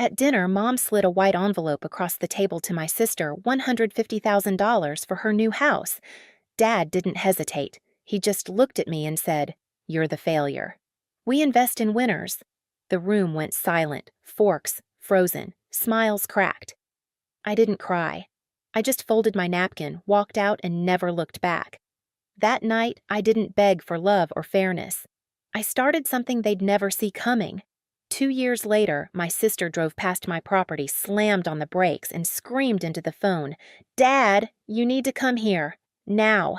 At dinner, Mom slid a white envelope across the table to my sister, $150,000 for her new house. Dad didn't hesitate. He just looked at me and said, "You're the failure. We invest in winners." The room went silent, forks frozen, smiles cracked. I didn't cry. I just folded my napkin, walked out, and never looked back. That night, I didn't beg for love or fairness. I started something they'd never see coming. 2 years later, my sister drove past my property, slammed on the brakes, and screamed into the phone, "Dad, you need to come here. Now."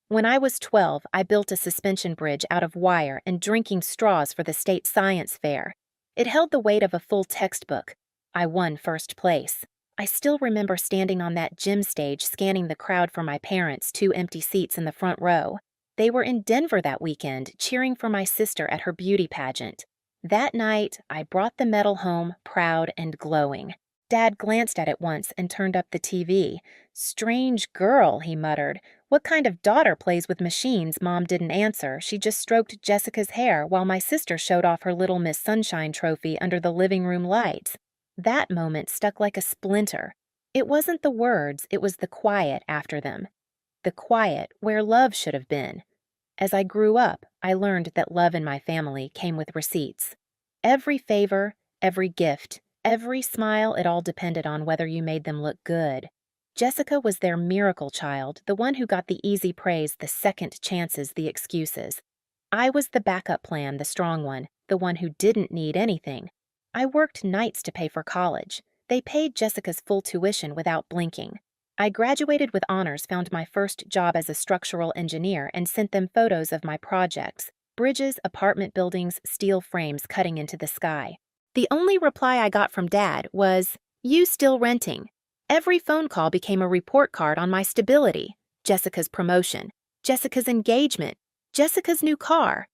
When I was 12, I built a suspension bridge out of wire and drinking straws for the state science fair. It held the weight of a full textbook. I won first place. I still remember standing on that gym stage scanning the crowd for my parents, 2 empty seats in the front row. They were in Denver that weekend, cheering for my sister at her beauty pageant. That night, I brought the medal home, proud and glowing. Dad glanced at it once and turned up the TV. "Strange girl," he muttered. "What kind of daughter plays with machines?" Mom didn't answer. She just stroked Jessica's hair while my sister showed off her Little Miss Sunshine trophy under the living room lights. That moment stuck like a splinter. It wasn't the words, it was the quiet after them. The quiet where love should have been. As I grew up, I learned that love in my family came with receipts. Every favor, every gift, every smile, it all depended on whether you made them look good. Jessica was their miracle child, the one who got the easy praise, the second chances, the excuses. I was the backup plan, the strong one, the one who didn't need anything. I worked nights to pay for college. They paid Jessica's full tuition without blinking. I graduated with honors, found my first job as a structural engineer, and sent them photos of my projects: bridges, apartment buildings, steel frames cutting into the sky. The only reply I got from Dad was, "You still renting?" Every phone call became a report card on my stability: Jessica's promotion, Jessica's engagement, Jessica's new car.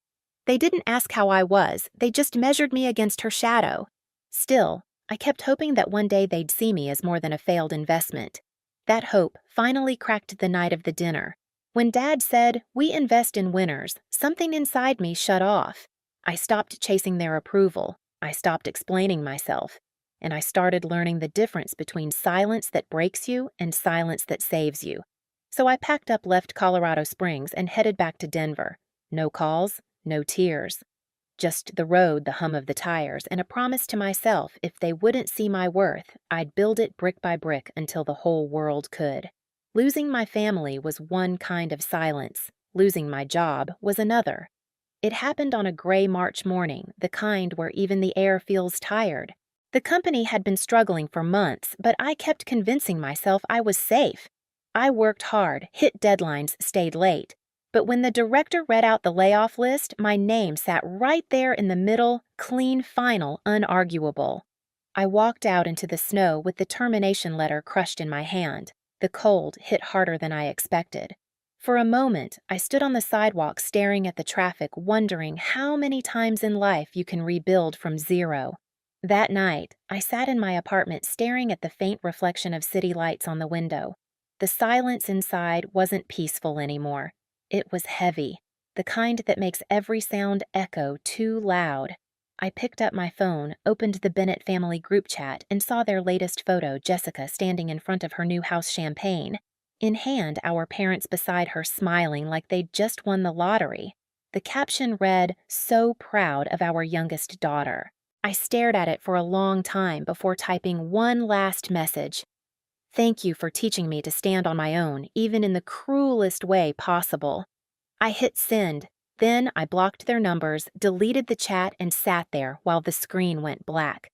They didn't ask how I was, they just measured me against her shadow. Still, I kept hoping that one day they'd see me as more than a failed investment. That hope finally cracked the night of the dinner. When Dad said, "We invest in winners," something inside me shut off. I stopped chasing their approval. I stopped explaining myself. And I started learning the difference between silence that breaks you and silence that saves you. So I packed up, left Colorado Springs, and headed back to Denver. No calls, no tears. Just the road, the hum of the tires, and a promise to myself if they wouldn't see my worth, I'd build it brick by brick until the whole world could. Losing my family was one kind of silence. Losing my job was another. It happened on a gray March morning, the kind where even the air feels tired. The company had been struggling for months, but I kept convincing myself I was safe. I worked hard, hit deadlines, stayed late. But when the director read out the layoff list, my name sat right there in the middle, clean, final, unarguable. I walked out into the snow with the termination letter crushed in my hand. The cold hit harder than I expected. For a moment, I stood on the sidewalk staring at the traffic, wondering how many times in life you can rebuild from zero. That night, I sat in my apartment staring at the faint reflection of city lights on the window. The silence inside wasn't peaceful anymore. It was heavy, the kind that makes every sound echo too loud. I picked up my phone, opened the Bennett family group chat, and saw their latest photo, Jessica standing in front of her new house champagne. In hand, our parents beside her smiling like they'd just won the lottery. The caption read, "So proud of our youngest daughter." I stared at it for a long time before typing one last message. "Thank you for teaching me to stand on my own, even in the cruelest way possible." I hit send. Then I blocked their numbers, deleted the chat, and sat there while the screen went black.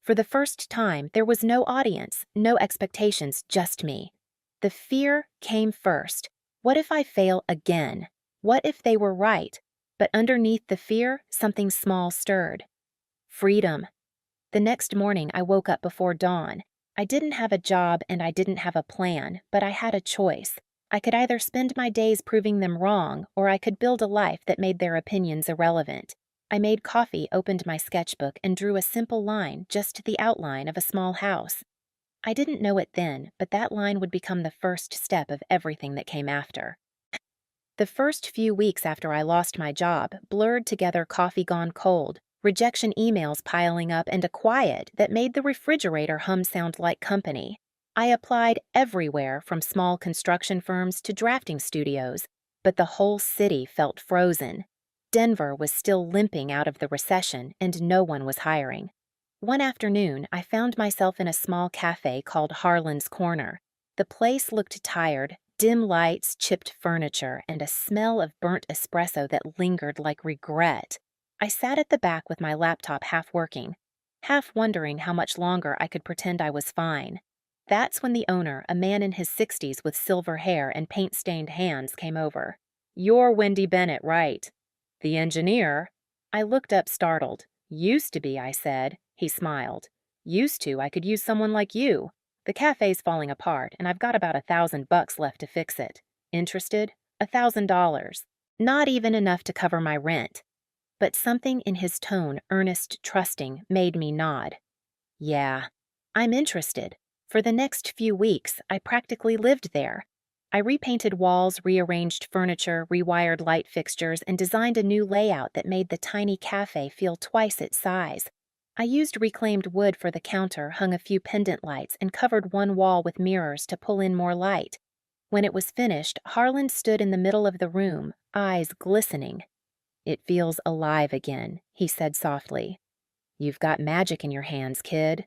For the first time, there was no audience, no expectations, just me. The fear came first. What if I fail again? What if they were right? But underneath the fear, something small stirred. Freedom. The next morning, I woke up before dawn. I didn't have a job and I didn't have a plan, but I had a choice. I could either spend my days proving them wrong, or I could build a life that made their opinions irrelevant. I made coffee, opened my sketchbook, and drew a simple line, just the outline of a small house. I didn't know it then, but that line would become the first step of everything that came after. The first few weeks after I lost my job blurred together coffee gone cold, rejection emails piling up, and a quiet that made the refrigerator hum sound like company. I applied everywhere from small construction firms to drafting studios, but the whole city felt frozen. Denver was still limping out of the recession, and no one was hiring. One afternoon, I found myself in a small cafe called Harlan's Corner. The place looked tired, dim lights, chipped furniture, and a smell of burnt espresso that lingered like regret. I sat at the back with my laptop half working, half wondering how much longer I could pretend I was fine. That's when the owner, a man in his 60s with silver hair and paint-stained hands, came over. "You're Wendy Bennett, right?" "The engineer?" I looked up startled. "Used to be," I said. He smiled. "Used to, I could use someone like you. The cafe's falling apart, and I've got about $1,000 left to fix it. Interested? $1,000. Not even enough to cover my rent." But something in his tone, earnest, trusting, made me nod. "Yeah, I'm interested." For the next few weeks, I practically lived there. I repainted walls, rearranged furniture, rewired light fixtures, and designed a new layout that made the tiny cafe feel twice its size. I used reclaimed wood for the counter, hung a few pendant lights, and covered one wall with mirrors to pull in more light. When it was finished, Harlan stood in the middle of the room, eyes glistening. "It feels alive again," he said softly. "You've got magic in your hands, kid."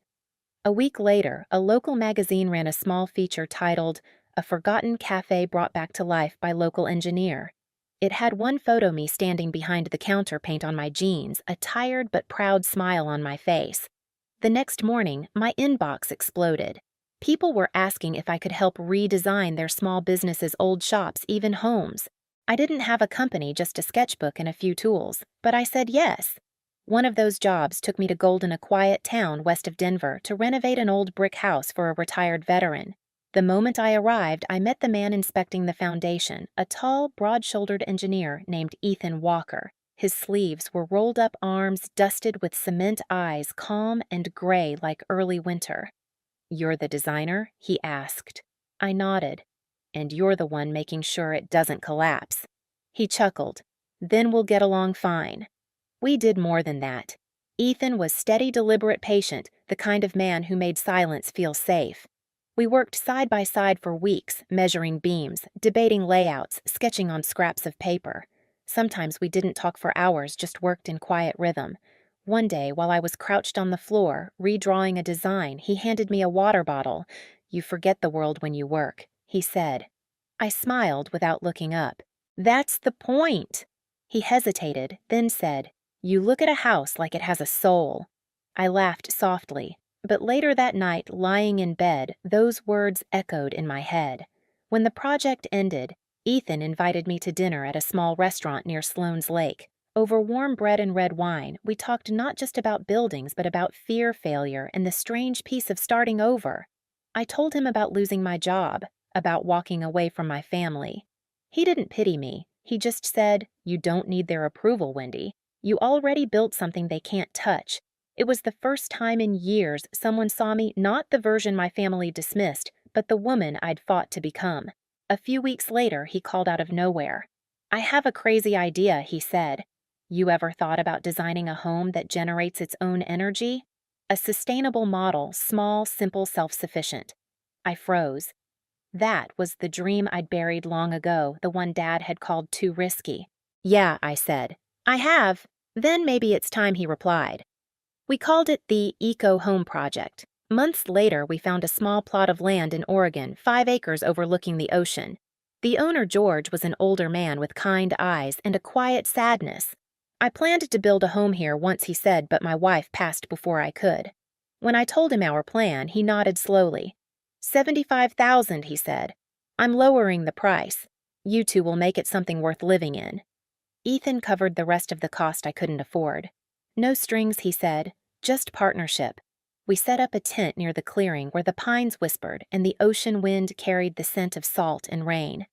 A week later, a local magazine ran a small feature titled, "A Forgotten Cafe Brought Back to Life by Local Engineer." It had one photo me standing behind the counter paint on my jeans, a tired but proud smile on my face. The next morning, my inbox exploded. People were asking if I could help redesign their small businesses' old shops, even homes. I didn't have a company, just a sketchbook and a few tools, but I said yes. One of those jobs took me to Golden, a quiet town west of Denver, to renovate an old brick house for a retired veteran. The moment I arrived, I met the man inspecting the foundation, a tall, broad-shouldered engineer named Ethan Walker. His sleeves were rolled-up arms, dusted with cement eyes, calm and gray like early winter. "You're the designer?" he asked. I nodded. "And you're the one making sure it doesn't collapse." He chuckled. "Then we'll get along fine." We did more than that. Ethan was steady, deliberate, patient, the kind of man who made silence feel safe. We worked side by side for weeks, measuring beams, debating layouts, sketching on scraps of paper. Sometimes we didn't talk for hours, just worked in quiet rhythm. One day, while I was crouched on the floor, redrawing a design, he handed me a water bottle. "You forget the world when you work," he said. I smiled without looking up. "That's the point." He hesitated, then said, "You look at a house like it has a soul." I laughed softly, but later that night, lying in bed, those words echoed in my head. When the project ended, Ethan invited me to dinner at a small restaurant near Sloan's Lake. Over warm bread and red wine, we talked not just about buildings, but about fear, failure, and the strange peace of starting over. I told him about losing my job, about walking away from my family. He didn't pity me. He just said, "You don't need their approval, Wendy. You already built something they can't touch." It was the first time in years someone saw me not the version my family dismissed, but the woman I'd fought to become. A few weeks later, he called out of nowhere. "I have a crazy idea," he said. "You ever thought about designing a home that generates its own energy? A sustainable model, small, simple, self-sufficient." I froze. That was the dream I'd buried long ago, the one Dad had called too risky. "Yeah," I said. "I have." "Then maybe it's time," he replied. We called it the Eco Home Project. Months later, we found a small plot of land in Oregon, 5 acres overlooking the ocean. The owner, George, was an older man with kind eyes and a quiet sadness. "I planned to build a home here once," he said, "but my wife passed before I could." When I told him our plan, he nodded slowly. "$75,000, he said. "I'm lowering the price. You two will make it something worth living in." Ethan covered the rest of the cost I couldn't afford. "No strings," he said, "just partnership." We set up a tent near the clearing where the pines whispered and the ocean wind carried the scent of salt and rain.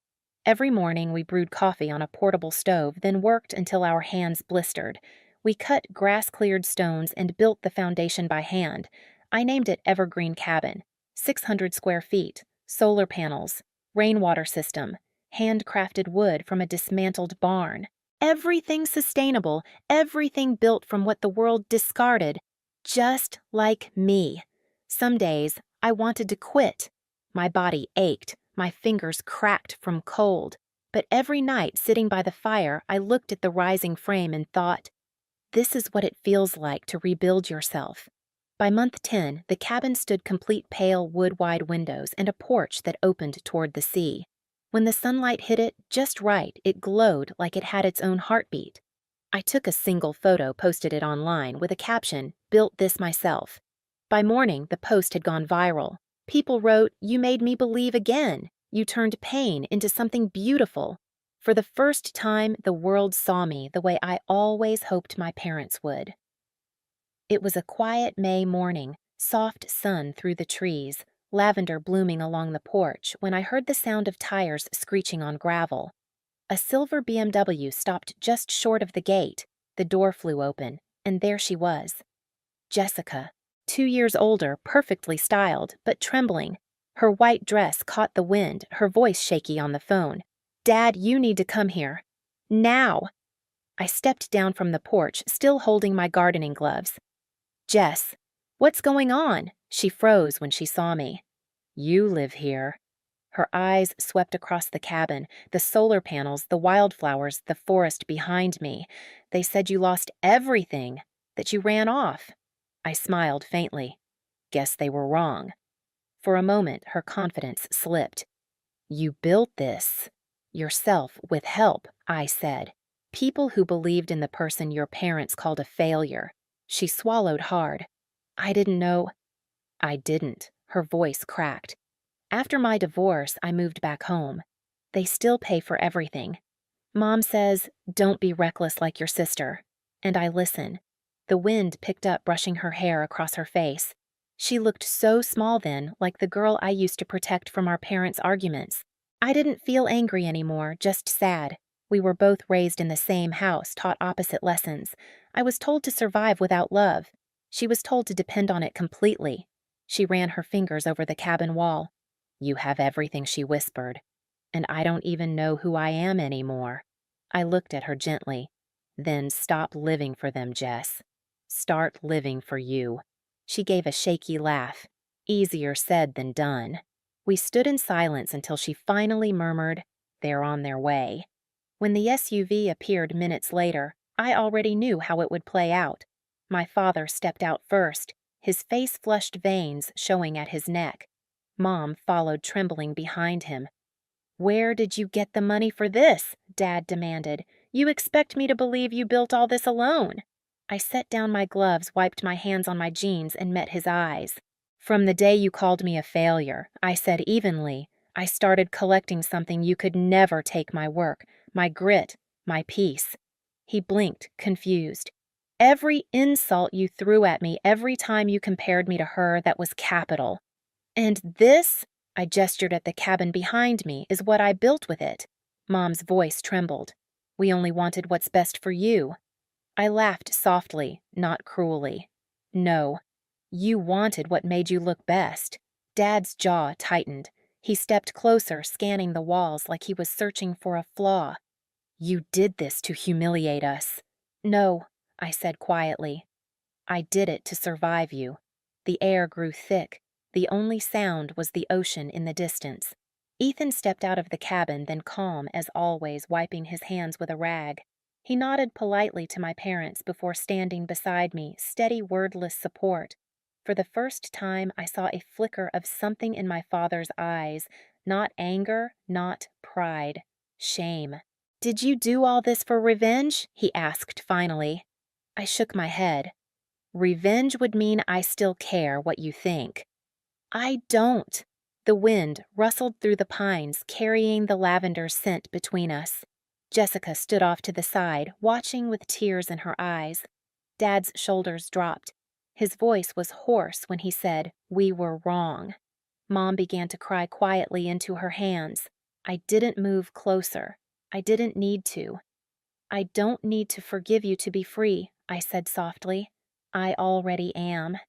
Every morning we brewed coffee on a portable stove, then worked until our hands blistered. We cut grass-cleared stones and built the foundation by hand. I named it Evergreen Cabin. 600 square feet, solar panels, rainwater system, handcrafted wood from a dismantled barn. Everything sustainable, everything built from what the world discarded, just like me. Some days, I wanted to quit. My body ached, my fingers cracked from cold. But every night, sitting by the fire, I looked at the rising frame and thought, this is what it feels like to rebuild yourself. By month 10, the cabin stood complete pale wood-wide windows and a porch that opened toward the sea. When the sunlight hit it just right, it glowed like it had its own heartbeat. I took a single photo, posted it online with a caption, "Built this myself." By morning, the post had gone viral. People wrote, "You made me believe again. You turned pain into something beautiful." For the first time, the world saw me the way I always hoped my parents would. It was a quiet May morning, soft sun through the trees, lavender blooming along the porch when I heard the sound of tires screeching on gravel. A silver BMW stopped just short of the gate. The door flew open, and there she was. Jessica, 2 years older, perfectly styled, but trembling. Her white dress caught the wind, her voice shaky on the phone. "Dad, you need to come here. Now!" I stepped down from the porch, still holding my gardening gloves. "Jess, what's going on?" She froze when she saw me. "You live here." Her eyes swept across the cabin, the solar panels, the wildflowers, the forest behind me. "They said you lost everything, that you ran off." I smiled faintly. Guess they were wrong. For a moment, her confidence slipped. "You built this yourself with help," I said. "People who believed in the person your parents called a failure." She swallowed hard. "I didn't know." "I didn't." Her voice cracked. "After my divorce, I moved back home. They still pay for everything. Mom says, 'Don't be reckless like your sister.' And I listen." The wind picked up, brushing her hair across her face. She looked so small then, like the girl I used to protect from our parents' arguments. I didn't feel angry anymore, just sad. We were both raised in the same house, taught opposite lessons. I was told to survive without love. She was told to depend on it completely. She ran her fingers over the cabin wall. "You have everything," she whispered. "And I don't even know who I am anymore." I looked at her gently. "Then stop living for them, Jess. Start living for you." She gave a shaky laugh. Easier said than done. We stood in silence until she finally murmured, "They're on their way." When the SUV appeared minutes later, I already knew how it would play out. My father stepped out first, his face-flushed veins showing at his neck. Mom followed trembling behind him. "Where did you get the money for this?" Dad demanded. "You expect me to believe you built all this alone?" I set down my gloves, wiped my hands on my jeans, and met his eyes. "From the day you called me a failure," I said evenly, "I started collecting something you could never take: my work, my grit, my peace." He blinked, confused. "Every insult you threw at me, every time you compared me to her, that was capital. And this," I gestured at the cabin behind me, "is what I built with it." Mom's voice trembled. "We only wanted what's best for you." I laughed softly, not cruelly. "No, you wanted what made you look best." Dad's jaw tightened. He stepped closer, scanning the walls like he was searching for a flaw. "You did this to humiliate us." "No," I said quietly. "I did it to survive you." The air grew thick. The only sound was the ocean in the distance. Ethan stepped out of the cabin, then calm as always, wiping his hands with a rag. He nodded politely to my parents before standing beside me, steady, wordless support. For the first time, I saw a flicker of something in my father's eyes, not anger, not pride, shame. "Did you do all this for revenge?" he asked finally. I shook my head. "Revenge would mean I still care what you think." "I don't." The wind rustled through the pines, carrying the lavender scent between us. Jessica stood off to the side, watching with tears in her eyes. Dad's shoulders dropped. His voice was hoarse when he said, "We were wrong." Mom began to cry quietly into her hands. I didn't move closer. I didn't need to. "I don't need to forgive you to be free," I said softly. "I already am."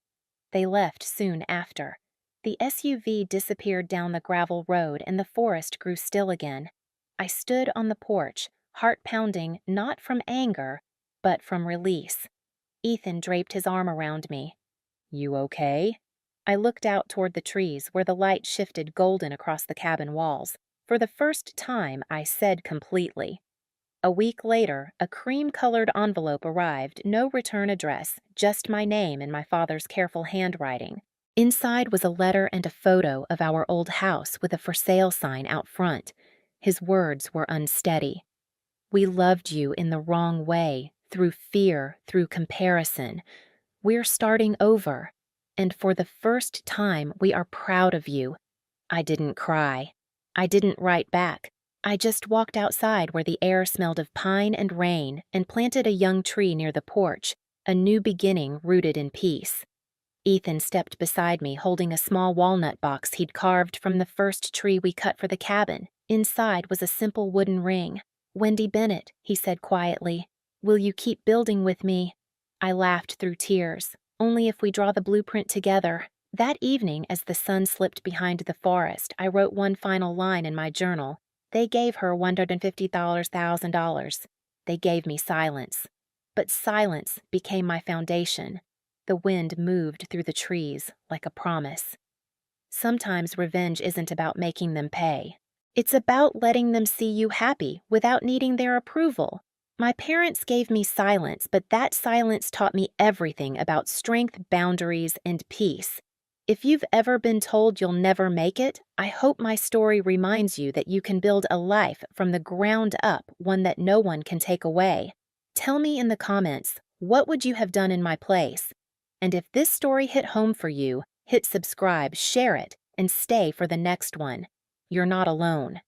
They left soon after. The SUV disappeared down the gravel road and the forest grew still again. I stood on the porch, heart pounding not from anger, but from release. Ethan draped his arm around me. "You okay?" I looked out toward the trees where the light shifted golden across the cabin walls. For the first time, I said completely. A week later, a cream-colored envelope arrived, no return address, just my name in my father's careful handwriting. Inside was a letter and a photo of our old house with a for sale sign out front. His words were unsteady. "We loved you in the wrong way, through fear, through comparison. We're starting over. And for the first time, we are proud of you." I didn't cry. I didn't write back. I just walked outside where the air smelled of pine and rain and planted a young tree near the porch, a new beginning rooted in peace. Ethan stepped beside me holding a small walnut box he'd carved from the first tree we cut for the cabin. Inside was a simple wooden ring. "Wendy Bennett," he said quietly. "Will you keep building with me?" I laughed through tears. "Only if we draw the blueprint together." That evening, as the sun slipped behind the forest, I wrote one final line in my journal. They gave her $150,000. They gave me silence. But silence became my foundation. The wind moved through the trees like a promise. Sometimes revenge isn't about making them pay. It's about letting them see you happy without needing their approval. My parents gave me silence, but that silence taught me everything about strength, boundaries, and peace. If you've ever been told you'll never make it, I hope my story reminds you that you can build a life from the ground up, one that no one can take away. Tell me in the comments, what would you have done in my place? And if this story hit home for you, hit subscribe, share it, and stay for the next one. You're not alone.